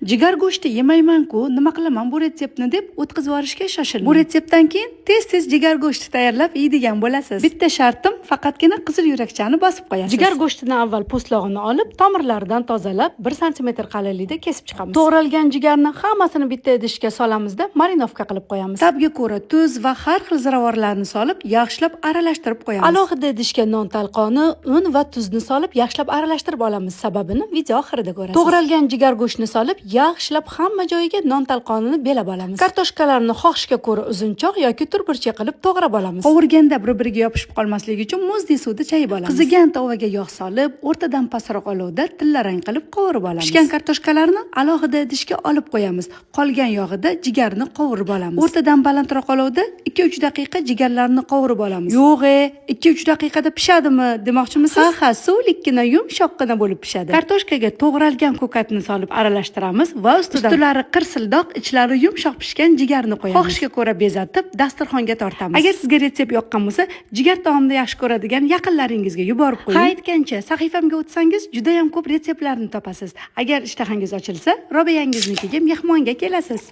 Jigar go'shti yemayman-ku, nima qilaman bu retseptni deb o'tkazib yuborishga shoshilmang. Bu retseptdan keyin tez-tez jigar go'shti tayyorlab yeydigan bo'lasiz. Bitta shartim faqatgina qizil yurakchani bosib qo'yasiz. Jigar go'shtidan avval po'stlog'ini olib, tomirlaridan tozalab, 1 sm qalinlikda kesib chiqamiz. To'g'ralgan jigarni hammasini bitta idishga solamizda marinovka qilib qo'yamiz. Tabga ko'ra tuz va har xil ziravorlarni solib, yaxshilab aralashtirib qo'yamiz. Alohida idishga non talqoni, un va tuzni solib, yaxshilab aralashtirib olamiz. Sababini video oxirida ko'rasiz. To'g'ralgan jigar go'shtini solib, yaxshilab hamma joyiga non talqonini belab olamiz. Kartoshkalarni xohishga ko'ra uzunchoq yoki turburcha qilib to'g'rab olamiz. Qovurganda bir-biriga yopishib qolmasligi uchun muzdek suvda chayib olamiz. Qizigan tovaga yog' solib, o'rtadan pastroq olovda tillarang qilib qovurib olamiz. Pishgan kartoshkalarni alohida idishga olib qo'yamiz. Qolgan yog'ida jigarni qovurib olamiz. O'rtadan balandroq olovda 2-3 daqiqa jigarlarni qovurib olamiz. Yo'q-e, 2-3 daqiqada pishadimi demoqchimisiz? Ha, suvlikkina, yumshoqqina bo'lib pishadi. Kartoshkaga to'g'ralgan ko'katni solib aralashtiramiz va ustilari qirsildoq, ichlari yumshoq pishgan jigarni qo'yamiz. Xohishga ko'ra bezatib, dasturxonga tortamiz. Agar sizga retsept yoqqan bo'lsa, jigar taomni yaxshi ko'radigan yaqinlaringizga yuborib qo'ying. Ha, aytgancha, sahifamga o'tsangiz, juda ham ko'p retseptlarni topasiz. Agar ishtahangiz ochilsa, Robiyangizniki mehmonga kelasiz.